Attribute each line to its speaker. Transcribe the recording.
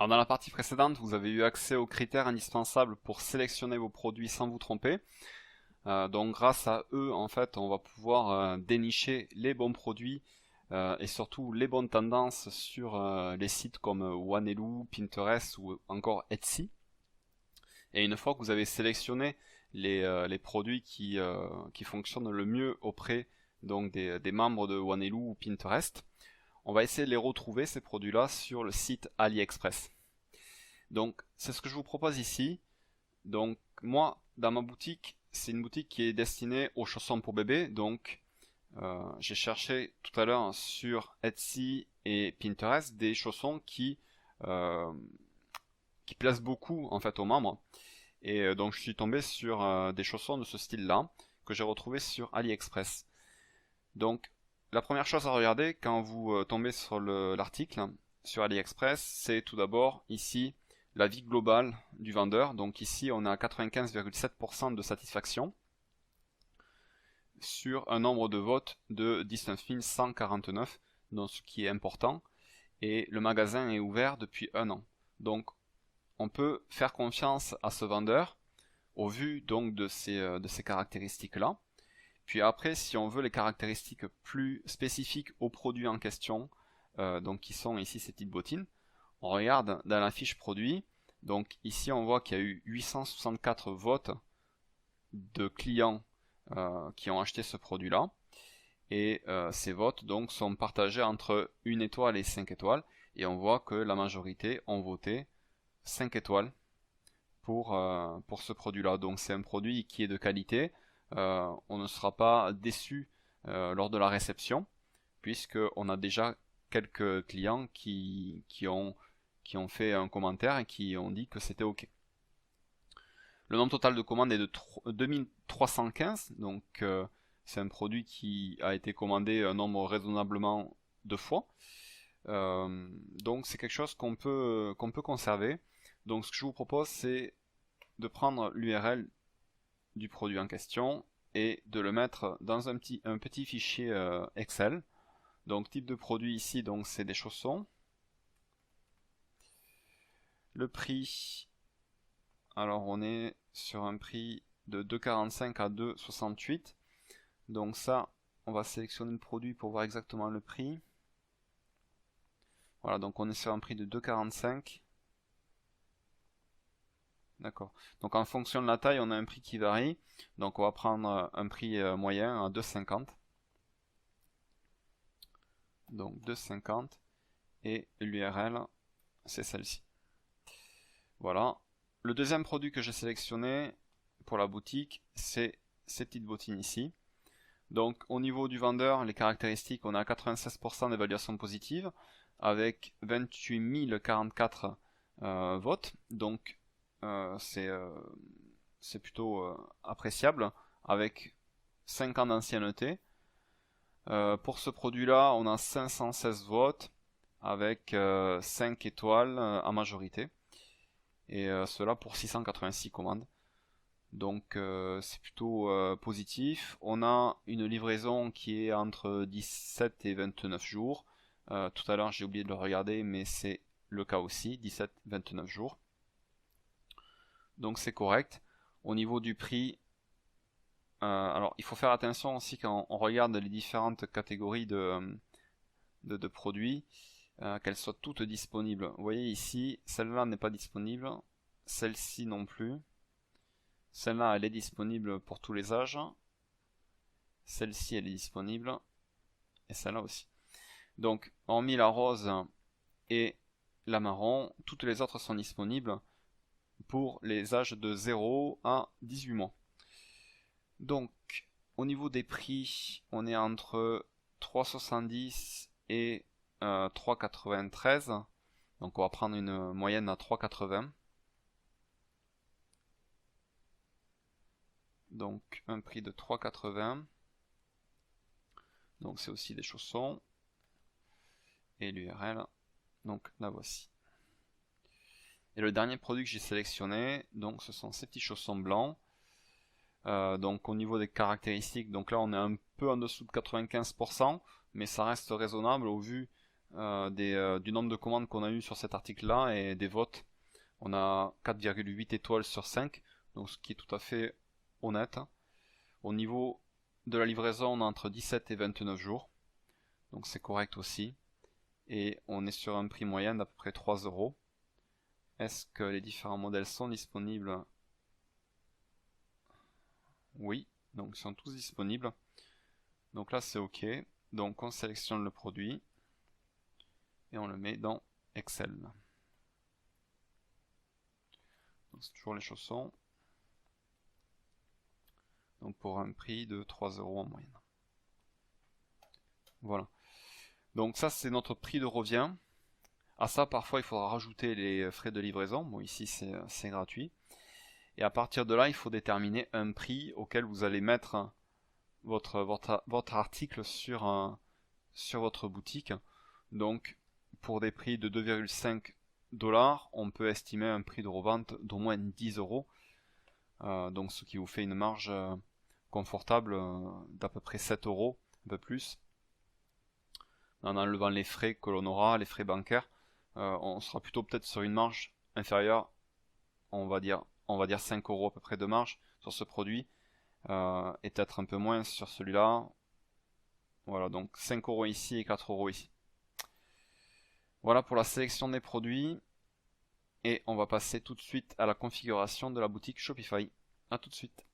Speaker 1: Alors dans la partie précédente, vous avez eu accès aux critères indispensables pour sélectionner vos produits sans vous tromper. Donc grâce à eux, en fait, on va pouvoir dénicher les bons produits et surtout les bonnes tendances sur les sites comme Wanelu, Pinterest ou encore Etsy. Et une fois que vous avez sélectionné les produits qui fonctionnent le mieux auprès donc des membres de Wanelu ou Pinterest, on va essayer de les retrouver ces produits-là sur le site AliExpress. Donc c'est ce que je vous propose ici. Donc moi, dans ma boutique, c'est une boutique qui est destinée aux chaussons pour bébé. Donc j'ai cherché tout à l'heure sur Etsy et Pinterest des chaussons euh, qui plaisent beaucoup en fait aux membres. Et donc je suis tombé sur des chaussons de ce style-là que j'ai retrouvé sur AliExpress. Donc la première chose à regarder quand vous tombez sur l'article sur AliExpress, c'est tout d'abord ici l'avis global du vendeur. Donc ici on a 95,7% de satisfaction sur un nombre de votes de 19 149, donc ce qui est important. Et le magasin est ouvert depuis 1 an. Donc on peut faire confiance à ce vendeur au vu donc de ces caractéristiques-là. Puis après, si on veut les caractéristiques plus spécifiques au produit en question, donc qui sont ici ces petites bottines, on regarde dans la fiche produit. Donc ici, on voit qu'il y a eu 864 votes de clients qui ont acheté ce produit-là. Et ces votes donc sont partagés entre 1 étoile et 5 étoiles. Et on voit que la majorité ont voté 5 étoiles pour ce produit-là. Donc c'est un produit qui est de qualité. On ne sera pas déçu lors de la réception, puisqu'on a déjà quelques clients qui ont fait un commentaire et qui ont dit que c'était OK. Le nombre total de commandes est de 2315, donc c'est un produit qui a été commandé un nombre raisonnablement de fois. Donc c'est quelque chose qu'on peut conserver. Donc ce que je vous propose, c'est de prendre l'URL du produit en question et de le mettre dans un petit fichier Excel. Donc type de produit ici, donc c'est des chaussons. Le prix, alors on est sur un prix de 2,45 à 2,68. Donc ça, on va sélectionner le produit pour voir exactement le prix. Voilà, donc on est sur un prix de 2,45. D'accord. Donc en fonction de la taille, on a un prix qui varie. Donc on va prendre un prix moyen à 2,50. Donc 2,50. Et l'URL, c'est celle-ci. Voilà. Le deuxième produit que j'ai sélectionné pour la boutique, c'est ces petites bottines ici. Donc au niveau du vendeur, les caractéristiques, on a 96% d'évaluation positive avec 28 044 votes. Donc c'est plutôt appréciable avec 5 ans d'ancienneté. Pour ce produit-là, on a 516 votes avec 5 étoiles en majorité. Et cela pour 686 commandes. Donc c'est plutôt positif. On a une livraison qui est entre 17 et 29 jours. Tout à l'heure j'ai oublié de le regarder, mais c'est le cas aussi, 17-29 jours. Donc c'est correct. Au niveau du prix, alors il faut faire attention aussi quand on regarde les différentes catégories de produits, qu'elles soient toutes disponibles. Vous voyez ici, celle-là n'est pas disponible, celle-ci non plus. Celle-là, elle est disponible pour tous les âges. Celle-ci, elle est disponible. Et celle-là aussi. Donc, hormis la rose et la marron, toutes les autres sont disponibles pour les âges de 0 à 18 mois. Donc, au niveau des prix, on est entre 3,70 et 3,93. Donc, on va prendre une moyenne à 3,80. Donc un prix de 3,80. Donc c'est aussi des chaussons. Et l'URL, donc la voici. Et le dernier produit que j'ai sélectionné, donc ce sont ces petits chaussons blancs. Donc au niveau des caractéristiques, donc là on est un peu en dessous de 95%, mais ça reste raisonnable au vu du nombre de commandes qu'on a eu sur cet article-là et des votes. On a 4,8 étoiles sur 5, donc ce qui est tout à fait honnête. Au niveau de la livraison, on a entre 17 et 29 jours, donc c'est correct aussi. Et on est sur un prix moyen d'à peu près 3 euros. Est-ce que les différents modèles sont disponibles? Oui, donc ils sont tous disponibles. Donc là c'est OK. Donc on sélectionne le produit et on le met dans Excel. C'est toujours les chaussons. Donc pour un prix de 3 euros en moyenne. Voilà. Donc ça c'est notre prix de revient. À ça parfois il faudra rajouter les frais de livraison. Bon ici c'est gratuit. Et à partir de là il faut déterminer un prix auquel vous allez mettre votre article sur votre boutique. Donc pour des prix de 2,5 $, on peut estimer un prix de revente d'au moins 10 euros. Donc ce qui vous fait une marge confortable d'à peu près 7 euros, un peu plus. En enlevant les frais que l'on aura, les frais bancaires, on sera plutôt peut-être sur une marge inférieure, on va dire 5 euros à peu près de marge sur ce produit, et peut-être un peu moins sur celui-là. Voilà, donc 5 euros ici et 4 euros ici. Voilà pour la sélection des produits, et on va passer tout de suite à la configuration de la boutique Shopify. A tout de suite.